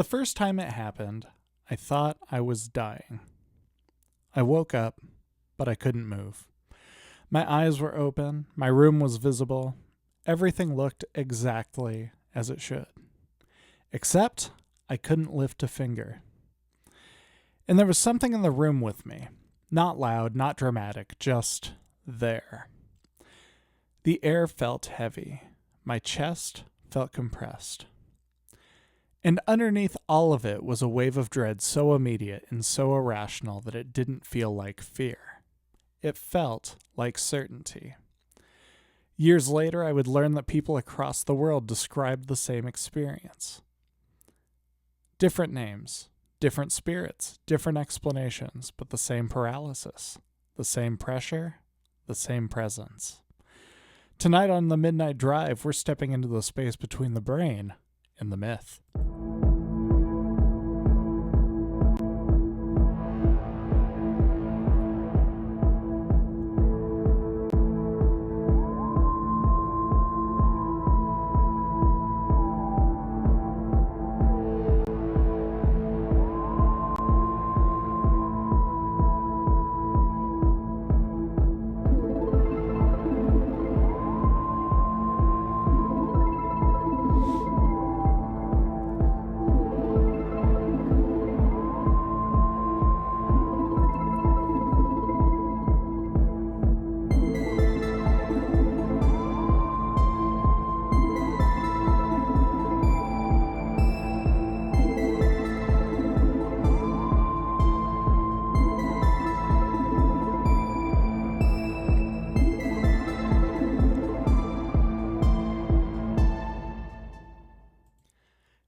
The first time it happened, I thought I was dying. I woke up, but I couldn't move. My eyes were open, my room was visible, everything looked exactly as it should. Except I couldn't lift a finger. And there was something in the room with me. Not loud, not dramatic, just there. The air felt heavy. My chest felt compressed. And underneath all of it was a wave of dread so immediate and so irrational that it didn't feel like fear. It felt like certainty. Years later, I would learn that people across the world described the same experience. Different names, different spirits, different explanations, but the same paralysis, the same pressure, the same presence. Tonight on the Midnight Drive, we're stepping into the space between the brain and the myth.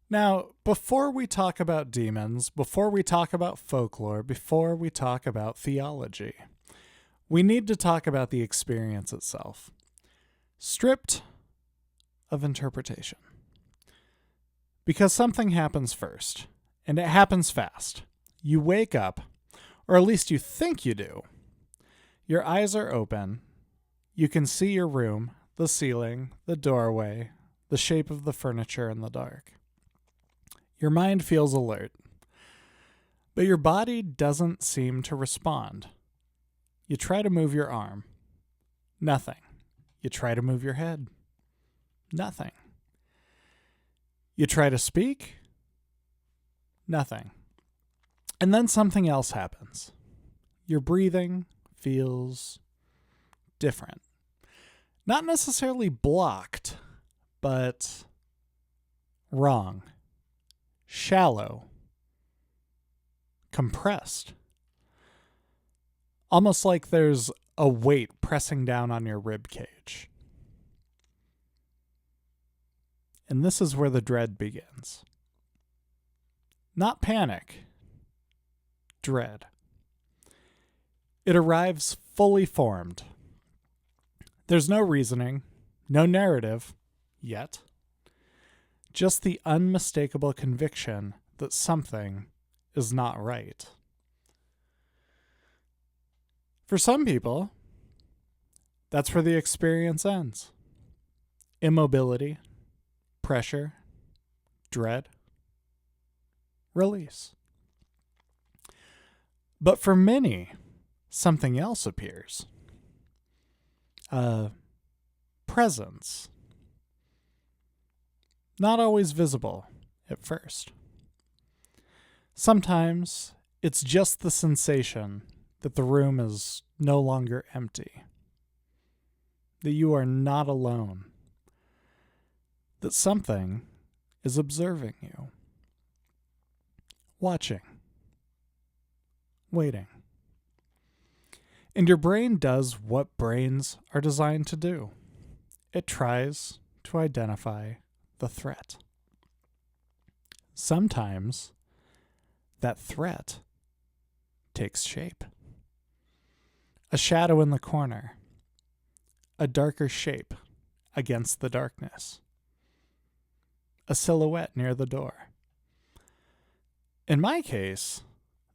Now, before we talk about demons, before we talk about folklore, before we talk about theology, we need to talk about the experience itself, stripped of interpretation. Because something happens first, and it happens fast. You wake up, or at least you think you do. Your eyes are open. You can see your room, the ceiling, the doorway, the shape of the furniture in the dark. Your mind feels alert, but your body doesn't seem to respond. You try to move your arm. Nothing. You try to move your head. Nothing. You try to speak. Nothing. And then something else happens. Your breathing feels different. Not necessarily blocked, but wrong. Shallow, compressed, almost like there's a weight pressing down on your rib cage. And this is where the dread begins. Not panic, dread. It arrives fully formed. There's no reasoning, no narrative, yet. Just the unmistakable conviction that something is not right. For some people, that's where the experience ends. Immobility, pressure, dread, release. But for many, something else appears. A presence. Not always visible at first. Sometimes it's just the sensation that the room is no longer empty, that you are not alone, that something is observing you, watching, waiting. And your brain does what brains are designed to do. It tries to identify the threat. Sometimes that threat takes shape. A shadow in the corner, a darker shape against the darkness, a silhouette near the door. In my case,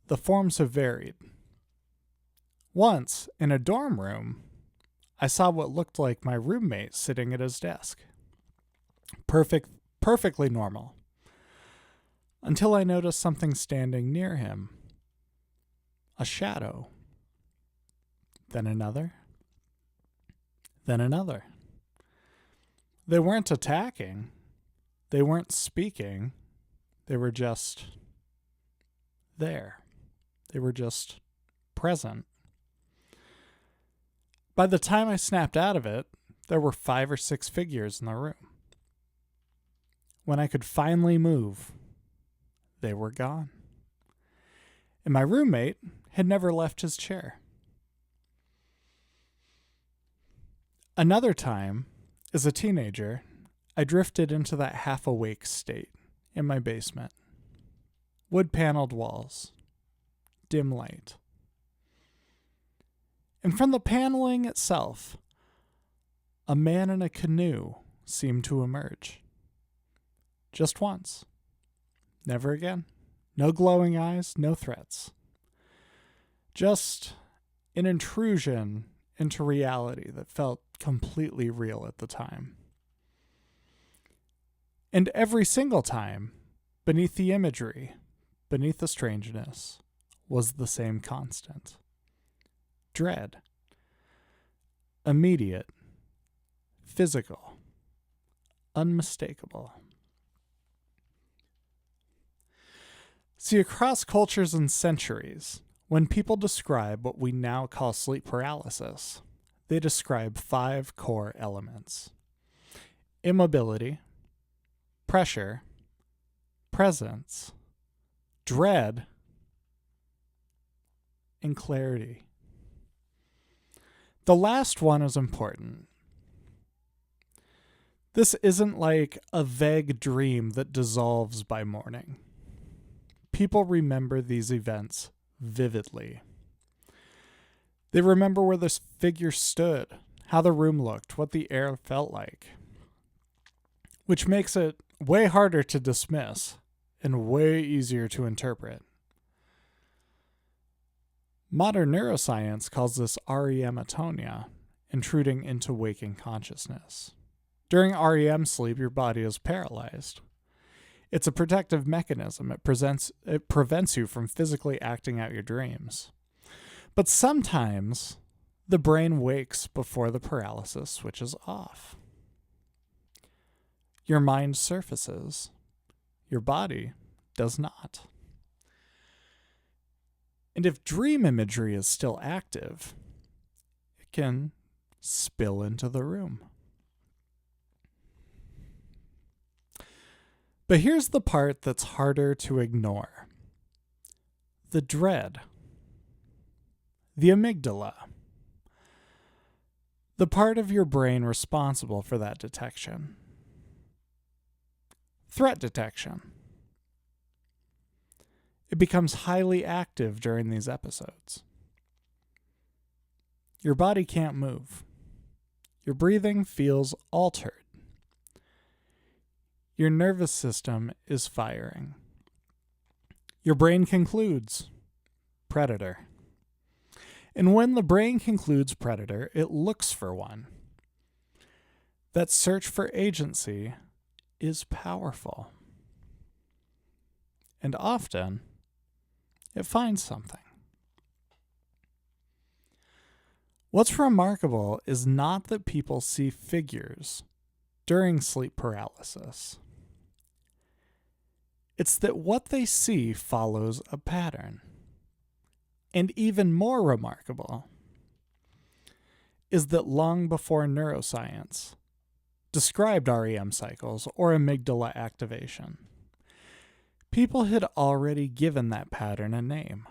the forms have varied. Once, in a dorm room, I saw what looked like my roommate sitting at his desk. Perfectly normal. until I noticed something standing near him. A shadow. Then another. Then another. They weren't attacking. They weren't speaking. They were just there. They were just present. By the time I snapped out of it, there were 5 or 6 figures in the room. When I could finally move, they were gone. And my roommate had never left his chair. Another time, as a teenager, I drifted into that half-awake state in my basement. Wood-paneled walls. Dim light. And from the paneling itself, a man in a canoe seemed to emerge. Just once. Never again. No glowing eyes, no threats. Just an intrusion into reality that felt completely real at the time. And every single time, beneath the imagery, beneath the strangeness, was the same constant. Dread. Immediate. Physical. Unmistakable. See, across cultures and centuries, when people describe what we now call sleep paralysis, they describe 5 core elements: immobility, pressure, presence, dread, and clarity. The last one is important. This isn't like a vague dream that dissolves by morning. People remember these events vividly. They remember where this figure stood, how the room looked, what the air felt like, which makes it way harder to dismiss and way easier to interpret. Modern neuroscience calls this REM atonia, intruding into waking consciousness. During REM sleep, your body is paralyzed. It's a protective mechanism. It prevents you from physically acting out your dreams. But sometimes the brain wakes before the paralysis switches off. Your mind surfaces. Your body does not. And if dream imagery is still active, it can spill into the room. But here's the part that's harder to ignore. The dread. The amygdala. The part of your brain responsible for that detection. Threat detection. It becomes highly active during these episodes. Your body can't move. Your breathing feels altered. Your nervous system is firing. Your brain concludes, predator. And when the brain concludes predator, it looks for one. That search for agency is powerful. And often, it finds something. What's remarkable is not that people see figures during sleep paralysis. It's that what they see follows a pattern. And even more remarkable is that long before neuroscience described REM cycles or amygdala activation, people had already given that pattern a name.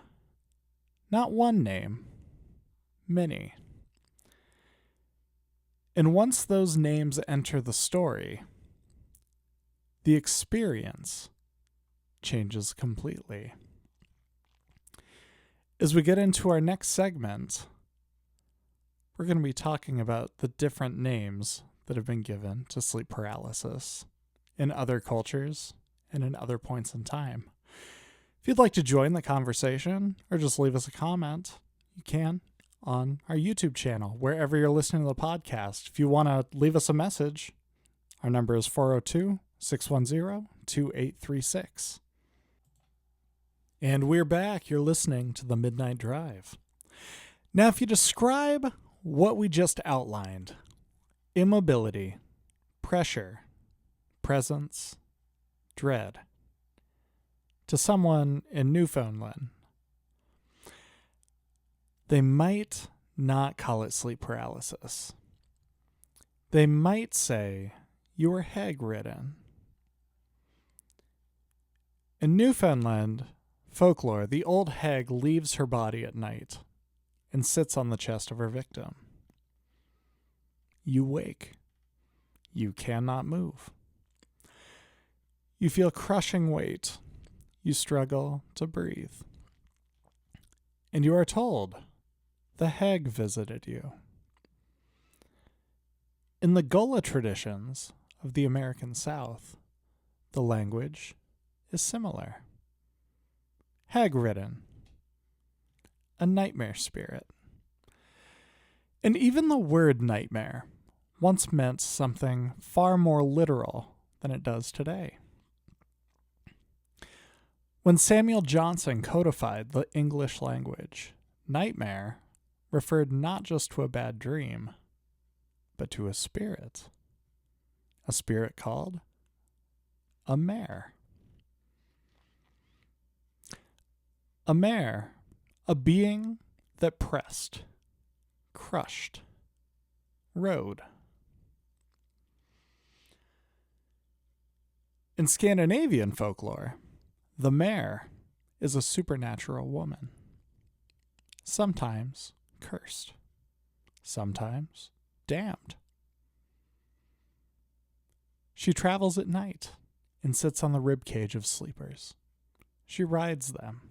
Not one name, many. And once those names enter the story, the experience changes completely. As we get into our next segment, we're going to be talking about the different names that have been given to sleep paralysis in other cultures and in other points in time. If you'd like to join the conversation or just leave us a comment, you can on our YouTube channel, wherever you're listening to the podcast. If you want to leave us a message, our number is 402-610-2836. And we're back. You're listening to The Midnight Drive. Now, if you describe what we just outlined, immobility, pressure, presence, dread, to someone in Newfoundland, they might not call it sleep paralysis. They might say you are hag-ridden. In Newfoundland folklore, the old hag leaves her body at night and sits on the chest of her victim. You wake. You cannot move. You feel crushing weight. You struggle to breathe. And you are told the hag visited you. In the Gullah traditions of the American South, the language is similar. Hag-ridden, a nightmare spirit. And even the word nightmare once meant something far more literal than it does today. When Samuel Johnson codified the English language, nightmare referred not just to a bad dream, but to a spirit called a mare. A mare, a being that pressed, crushed, rode. In Scandinavian folklore, the mare is a supernatural woman, sometimes cursed, sometimes damned. She travels at night and sits on the ribcage of sleepers. She rides them.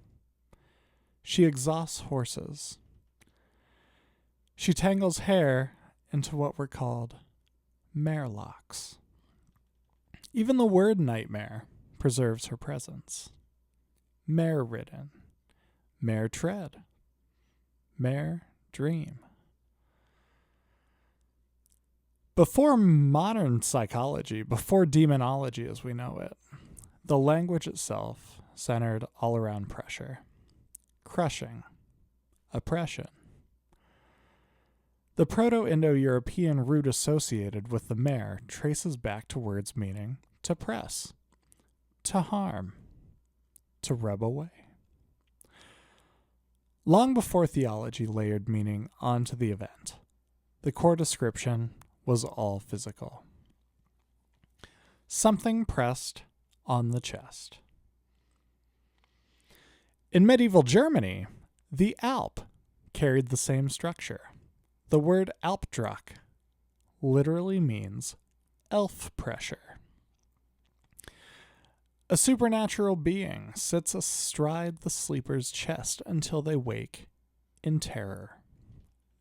She exhausts horses. She tangles hair into what were called mare locks. Even the word nightmare preserves her presence. Mare-ridden, mare tread, mare dream. Before modern psychology, before demonology as we know it, the language itself centered all around pressure, crushing, oppression. The Proto-Indo-European root associated with the mare traces back to words meaning to press, to harm, to rub away. Long before theology layered meaning onto the event, the core description was all physical. Something pressed on the chest. In medieval Germany, the Alp carried the same structure. The word Alpdruck literally means elf pressure. A supernatural being sits astride the sleeper's chest until they wake in terror.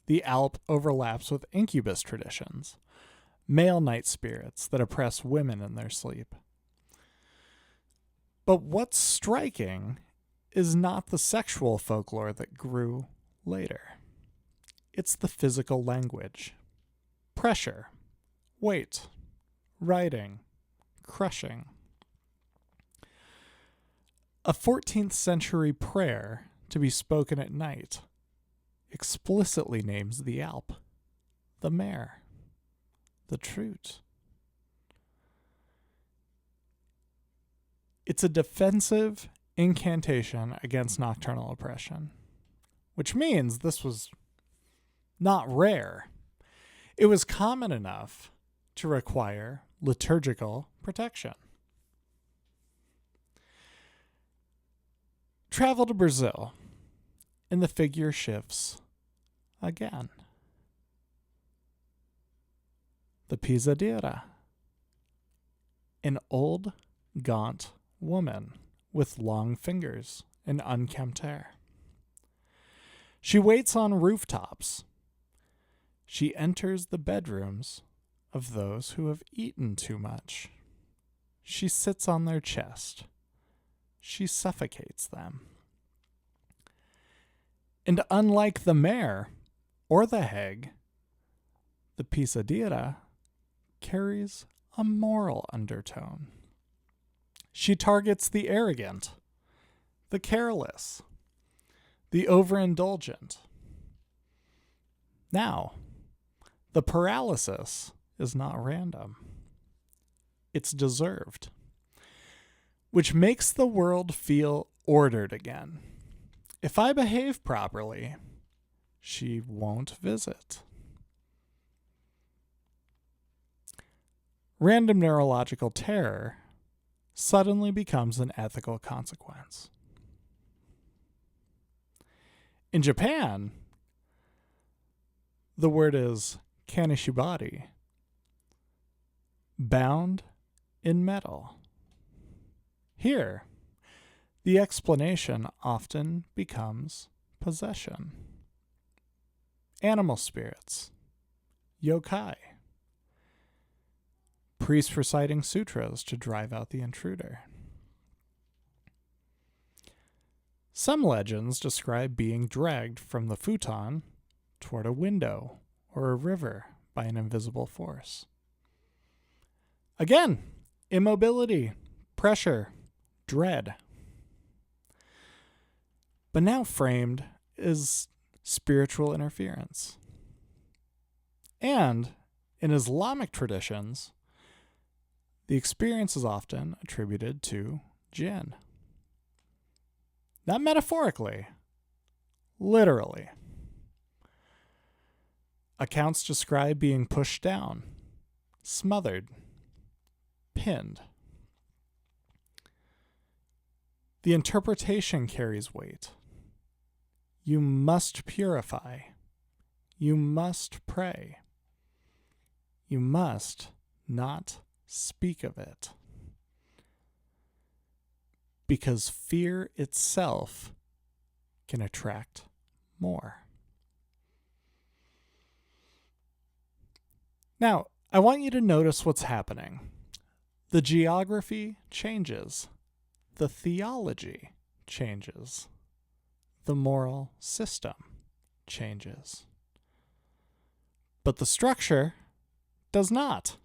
The Alp overlaps with incubus traditions, male night spirits that oppress women in their sleep. But what's striking is not the sexual folklore that grew later. It's the physical language. Pressure, weight, riding, crushing. A 14th century prayer to be spoken at night explicitly names the Alp, the mare, the trute. It's a defensive incantation against nocturnal oppression, which means this was not rare. It was common enough to require liturgical protection. Travel to Brazil, and the figure shifts again. The Pisadeira, an old, gaunt woman with long fingers and unkempt hair. She waits on rooftops. She enters the bedrooms of those who have eaten too much. She sits on their chest. She suffocates them. And unlike the mare or the hag, the Pisadeira carries a moral undertone. She targets the arrogant, the careless, the overindulgent. Now, the paralysis is not random. It's deserved, which makes the world feel ordered again. If I behave properly, she won't visit. Random neurological terror suddenly becomes an ethical consequence. In Japan, the word is Kanashibari, bound in metal. Here, the explanation often becomes possession. Animal spirits, yokai, priests reciting sutras to drive out the intruder. Some legends describe being dragged from the futon toward a window or a river by an invisible force. Again, immobility, pressure, dread. But now framed as spiritual interference. And in Islamic traditions, the experience is often attributed to Jinn. Not metaphorically, literally. Accounts describe being pushed down, smothered, pinned. The interpretation carries weight. You must purify. You must pray. You must not speak of it. Because fear itself can attract more. Now, I want you to notice what's happening. The geography changes. The theology changes. The moral system changes. But the structure does not.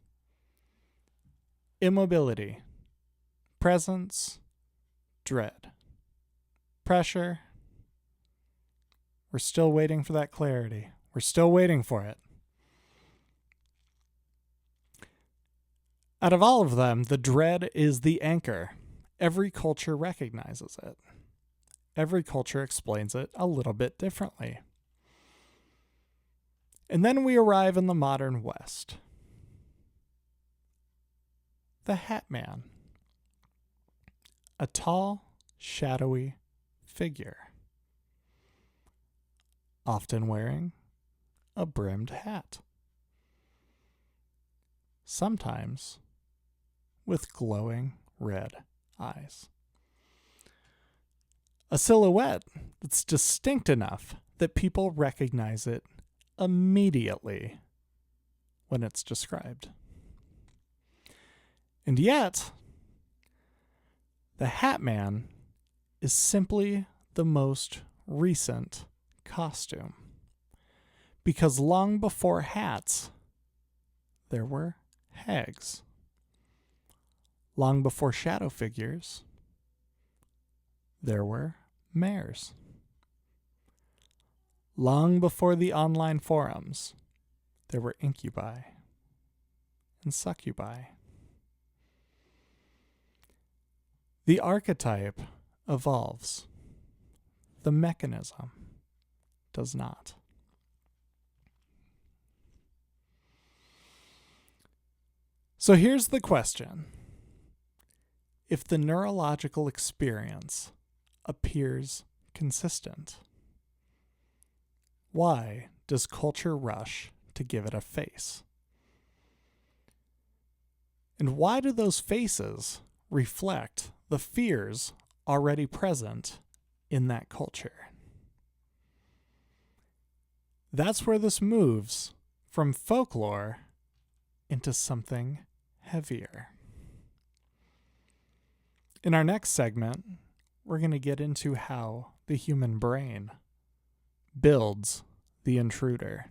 Immobility, presence, dread, pressure. We're still waiting for that clarity. We're still waiting for it. Out of all of them, the dread is the anchor. Every culture recognizes it. Every culture explains it a little bit differently. And then we arrive in the modern West. The Hat Man. A tall, shadowy figure. Often wearing a brimmed hat. Sometimes with glowing red eyes. A silhouette that's distinct enough that people recognize it immediately when it's described. And yet, the Hat Man is simply the most recent costume. Because long before hats, there were hags. Long before shadow figures, there were mares. Long before the online forums, there were incubi and succubi. The archetype evolves. The mechanism does not. So here's the question. If the neurological experience appears consistent, why does culture rush to give it a face? And why do those faces reflect the fears already present in that culture? That's where this moves from folklore into something heavier. In our next segment, we're going to get into how the human brain builds the intruder.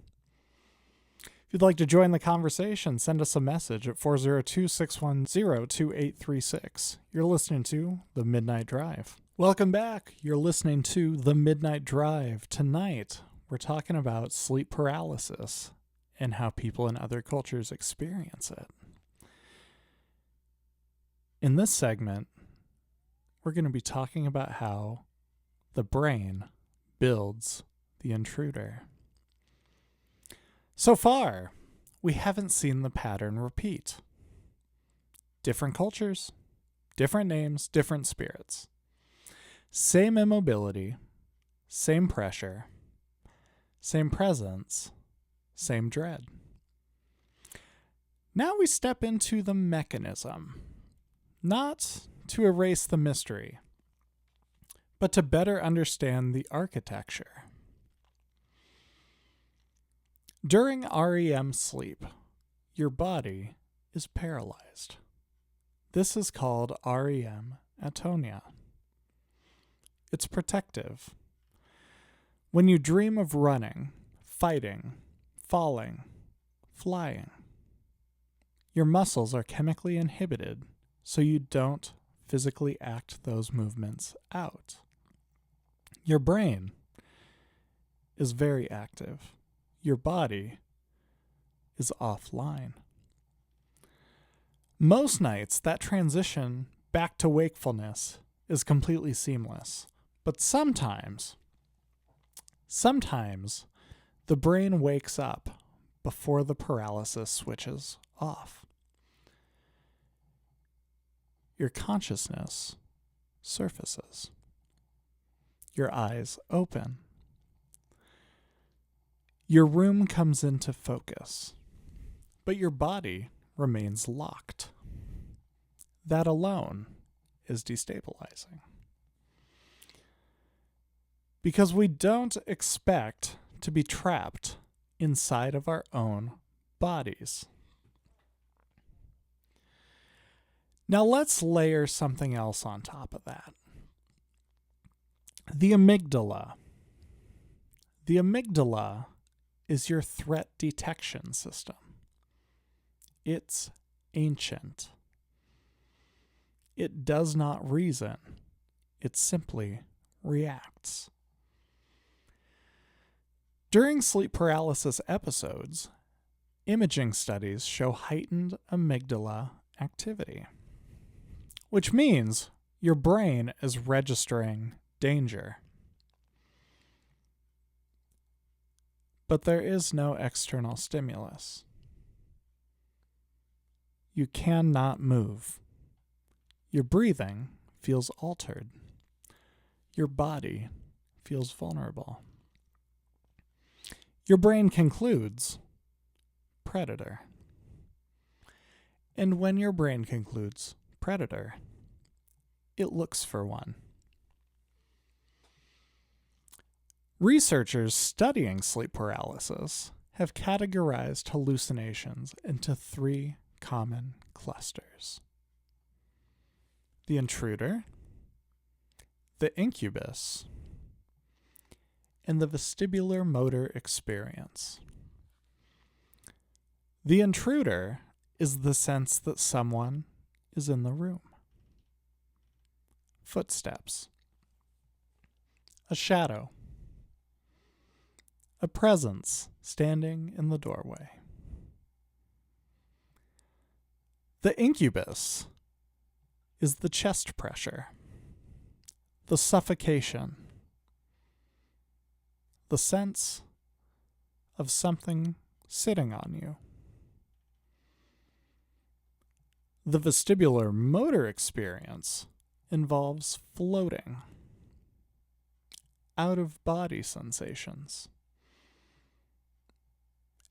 If you'd like to join the conversation, send us a message at 402-610-2836. You're listening to The Midnight Drive Welcome back. You're listening to The Midnight Drive. Tonight, we're talking about sleep paralysis and how people in other cultures experience it. In this segment, we're going to be talking about how the brain builds the intruder. So far, we haven't seen the pattern repeat. Different cultures, different names, different spirits. Same immobility, same pressure, same presence, same dread. Now we step into the mechanism, not to erase the mystery, but to better understand the architecture. During REM sleep, your body is paralyzed. This is called REM atonia. It's protective. When you dream of running, fighting, falling, flying, your muscles are chemically inhibited so you don't physically act those movements out. Your brain is very active. Your body is offline. Most nights, that transition back to wakefulness is completely seamless. But sometimes the brain wakes up before the paralysis switches off. Your consciousness surfaces. Your eyes open. Your room comes into focus, but your body remains locked. That alone is destabilizing. Because we don't expect to be trapped inside of our own bodies. Now let's layer something else on top of that. The amygdala. The amygdala is your threat detection system. It's ancient. It does not reason. It simply reacts. During sleep paralysis episodes, imaging studies show heightened amygdala activity, which means your brain is registering danger. But there is no external stimulus. You cannot move. Your breathing feels altered. Your body feels vulnerable. Your brain concludes, predator. And when your brain concludes, predator, it looks for one. Researchers studying sleep paralysis have categorized hallucinations into 3 common clusters: the intruder, the incubus, and the vestibular motor experience. The intruder is the sense that someone is in the room. Footsteps, a shadow, a presence standing in the doorway. The incubus is the chest pressure, the suffocation, the sense of something sitting on you. The vestibular motor experience involves floating, out-of-body sensations,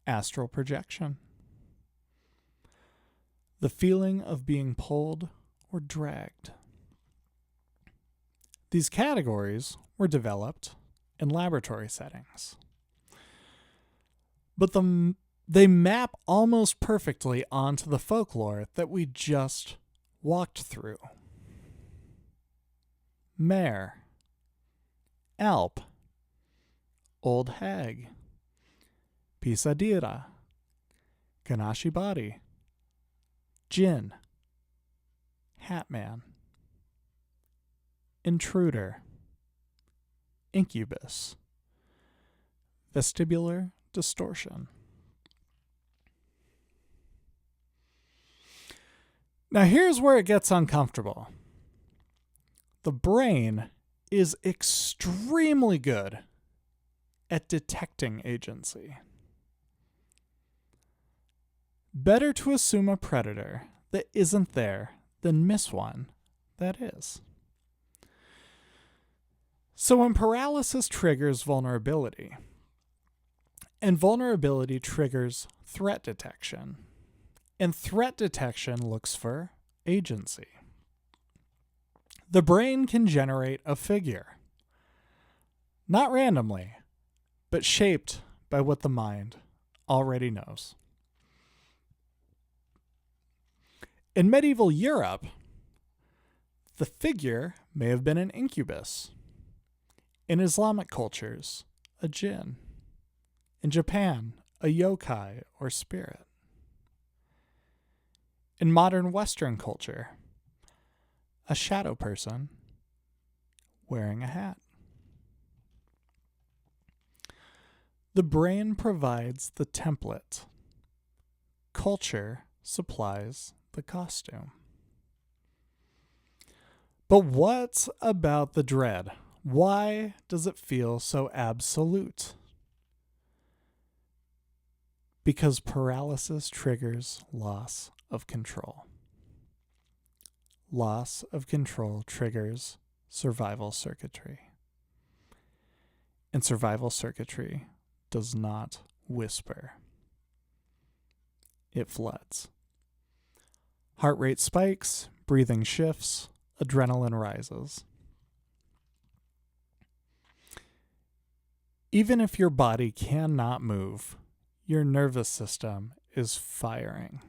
astral projection, the feeling of being pulled or dragged. These categories were developed in laboratory settings, but they map almost perfectly onto the folklore that we just walked through. Mare, Alp, Old Hag, Pisadeira, Kanashibari, Jinn, Hatman, intruder, incubus, vestibular distortion. Now here's where it gets uncomfortable. The brain is extremely good at detecting agency. Better to assume a predator that isn't there than miss one that is. So when paralysis triggers vulnerability, and vulnerability triggers threat detection, and threat detection looks for agency, the brain can generate a figure, not randomly, but shaped by what the mind already knows. In medieval Europe, the figure may have been an incubus. In Islamic cultures, a Jinn. In Japan, a yokai or spirit. In modern Western culture, a shadow person wearing a hat. The brain provides the template. Culture supplies the costume. But what about the dread? Why does it feel so absolute? Because paralysis triggers loss of control. Loss of control triggers survival circuitry. And survival circuitry does not whisper. It floods. Heart rate spikes, breathing shifts, adrenaline rises. Even if your body cannot move, your nervous system is firing.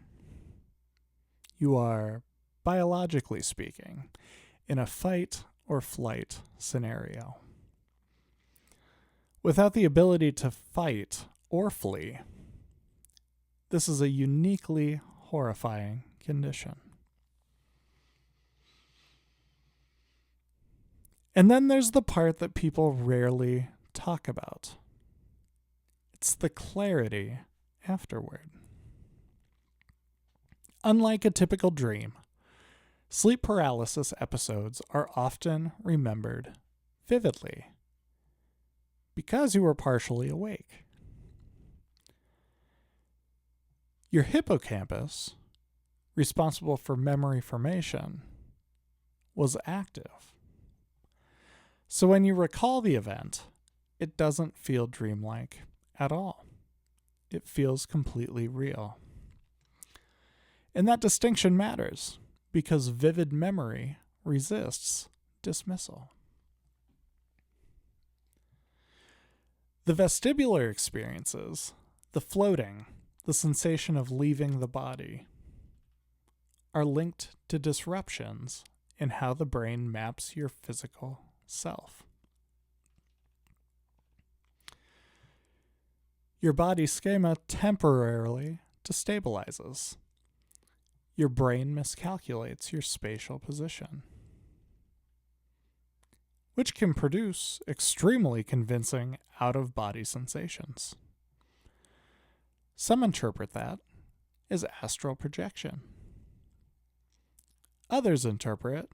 You are, biologically speaking, in a fight or flight scenario. Without the ability to fight or flee, this is a uniquely horrifying condition. And then there's the part that people rarely talk about. It's the clarity afterward. Unlike a typical dream, sleep paralysis episodes are often remembered vividly because you were partially awake. Your hippocampus, responsible for memory formation, was active. So when you recall the event, it doesn't feel dreamlike at all. It feels completely real. And that distinction matters because vivid memory resists dismissal. The vestibular experiences, the floating, the sensation of leaving the body, are linked to disruptions in how the brain maps your physical self. Your body schema temporarily destabilizes. Your brain miscalculates your spatial position, which can produce extremely convincing out-of-body sensations. Some interpret that as astral projection. Others interpret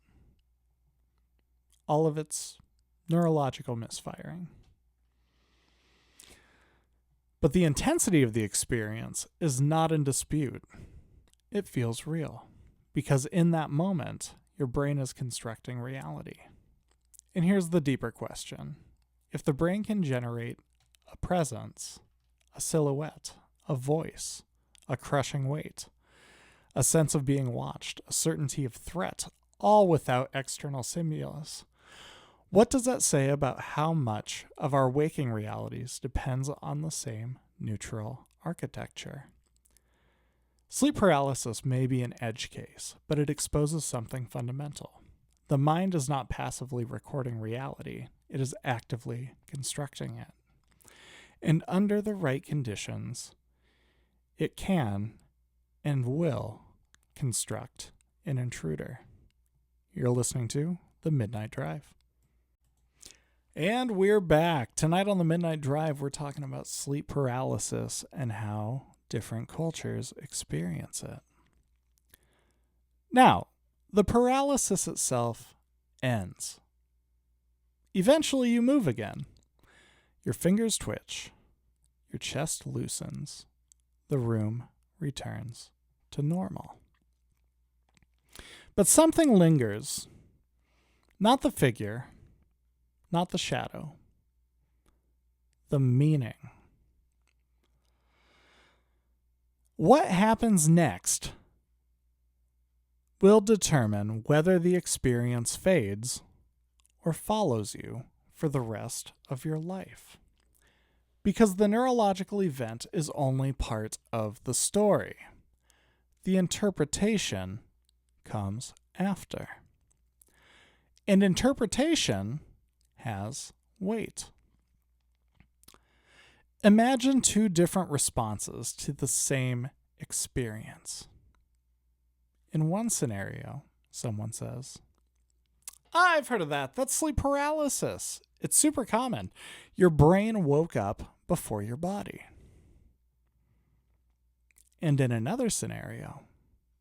all of its neurological misfiring. But the intensity of the experience is not in dispute. It feels real, because in that moment, your brain is constructing reality. And here's the deeper question. If the brain can generate a presence, a silhouette, a voice, a crushing weight, a sense of being watched, a certainty of threat, all without external stimulus, what does that say about how much of our waking realities depends on the same neutral architecture? Sleep paralysis may be an edge case, but it exposes something fundamental. The mind is not passively recording reality, it is actively constructing it. And under the right conditions, it can and will construct an intruder. You're listening to the Midnight Drive. And we're back. Tonight on the Midnight Drive, we're talking about sleep paralysis and how different cultures experience it. Now, the paralysis itself ends. Eventually, you move again. Your fingers twitch. Your chest loosens. The room returns to normal. But something lingers. Not the figure, not the shadow, the meaning. What happens next will determine whether the experience fades or follows you for the rest of your life. Because the neurological event is only part of the story. The interpretation comes after. And interpretation has weight. Imagine two different responses to the same experience. In one scenario, someone says, I've heard of that. That's sleep paralysis. It's super common. Your brain woke up before your body. And in another scenario,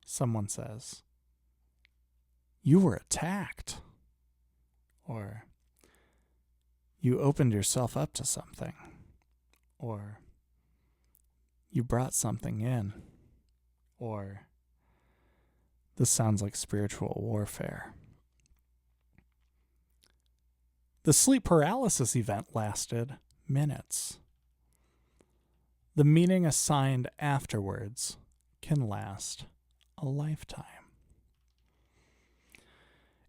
someone says, you were attacked. Or you opened yourself up to something. Or you brought something in. Or this sounds like spiritual warfare. The sleep paralysis event lasted minutes. The meaning assigned afterwards can last a lifetime.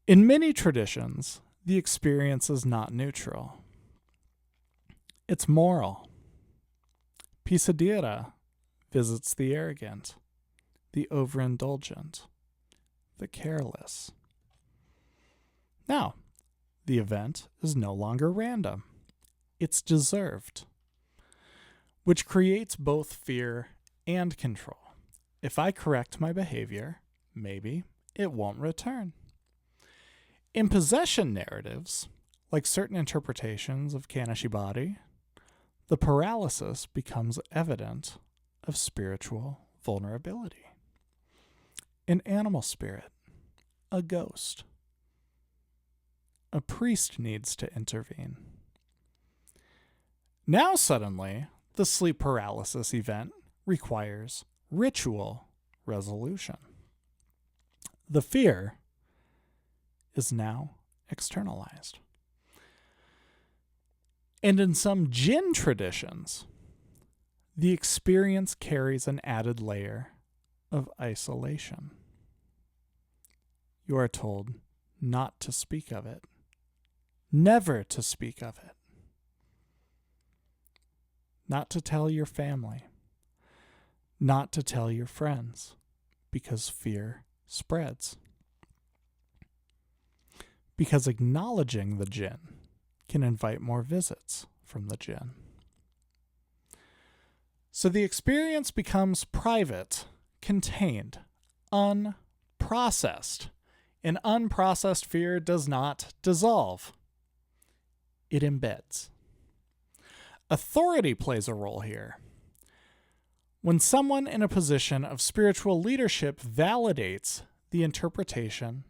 In many traditions, the experience is not neutral. It's moral. Pisadeira visits the arrogant, the overindulgent, the careless. Now, the event is no longer random. It's deserved, which creates both fear and control. If I correct my behavior, maybe it won't return. In possession narratives, like certain interpretations of Kanashibari, the paralysis becomes evident of spiritual vulnerability. An animal spirit, a ghost. A priest needs to intervene. Now suddenly, the sleep paralysis event requires ritual resolution. The fear is now externalized. And in some Jinn traditions, the experience carries an added layer of isolation. You are told not to speak of it, never to speak of it, not to tell your family, not to tell your friends, because fear spreads. Because acknowledging the Jinn can invite more visits from the Jinn. So the experience becomes private, contained, unprocessed. An unprocessed fear does not dissolve. It embeds. Authority plays a role here. When someone in a position of spiritual leadership validates the interpretation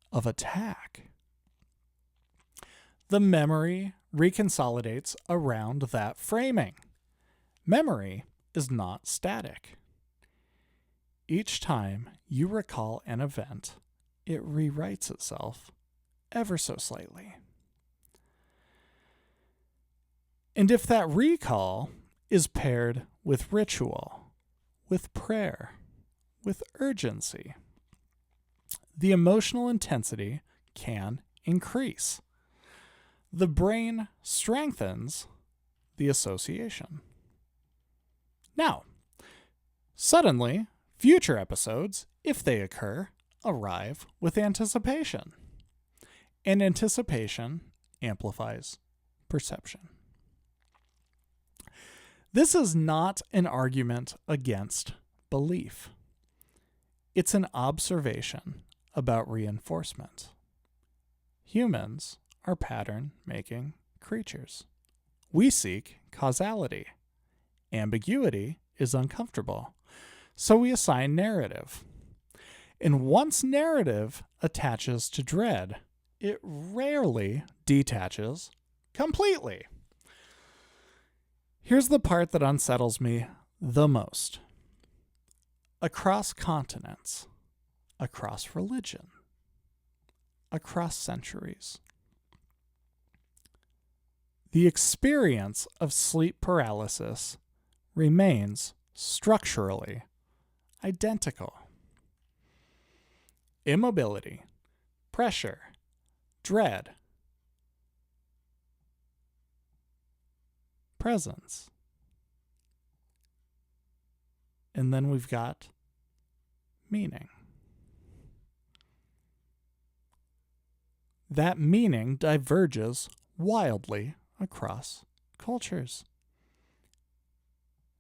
of attack, the memory reconsolidates around that framing. Memory is not static. Each time you recall an event, it rewrites itself ever so slightly. And if that recall is paired with ritual, with prayer, with urgency, the emotional intensity can increase. The brain strengthens the association. Now, suddenly, future episodes, if they occur, arrive with anticipation. And anticipation amplifies perception. This is not an argument against belief. It's an observation about reinforcement. Humans are pattern-making creatures. We seek causality. Ambiguity is uncomfortable, so we assign narrative. And once narrative attaches to dread, it rarely detaches completely. Here's the part that unsettles me the most. Across continents, across religion, across centuries, the experience of sleep paralysis remains structurally identical. Immobility, pressure, dread, presence. And then we've got meaning. That meaning diverges wildly across cultures.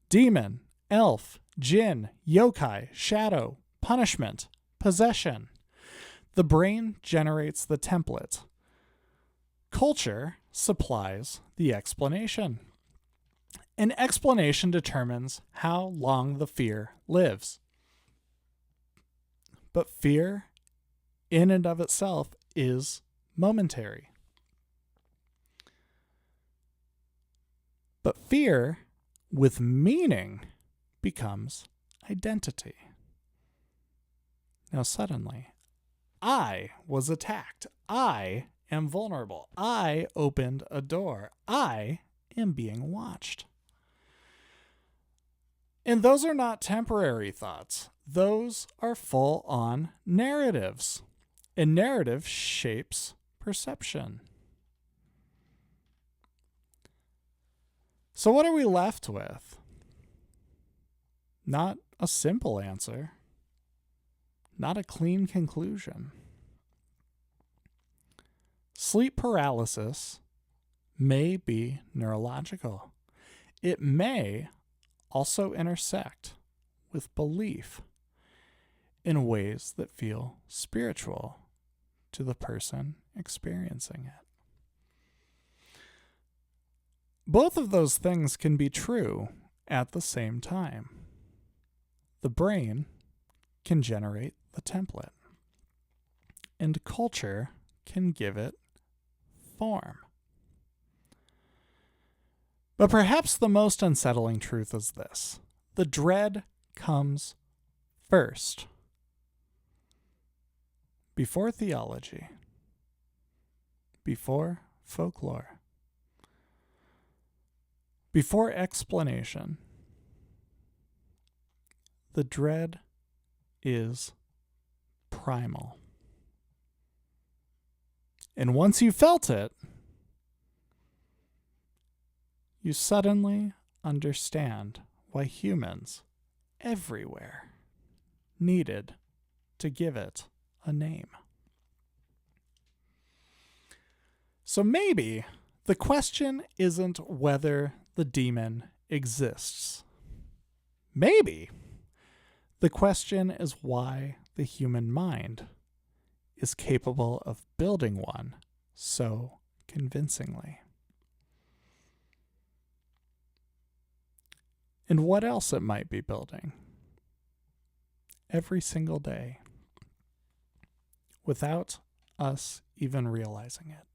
Demon, elf, jinn, yokai, shadow, punishment, possession. The brain generates the template. Culture supplies the explanation. An explanation determines how long the fear lives. But fear, in and of itself, is momentary. But fear, with meaning, becomes identity. Now suddenly, I was attacked. I am vulnerable. I opened a door. I am being watched. And those are not temporary thoughts. Those are full-on narratives. And narrative shapes perception. So what are we left with? Not a simple answer. Not a clean conclusion. Sleep paralysis may be neurological. It may also intersect with belief in ways that feel spiritual to the person experiencing it. Both of those things can be true at the same time. The brain can generate the template, and culture can give it form. But perhaps the most unsettling truth is this: the dread comes first, before theology, before folklore, before explanation. The dread is primal. And once you felt it, you suddenly understand why humans everywhere needed to give it a name. So maybe the question isn't whether the demon exists. Maybe the question is why the human mind is capable of building one so convincingly. And what else it might be building every single day without us even realizing it.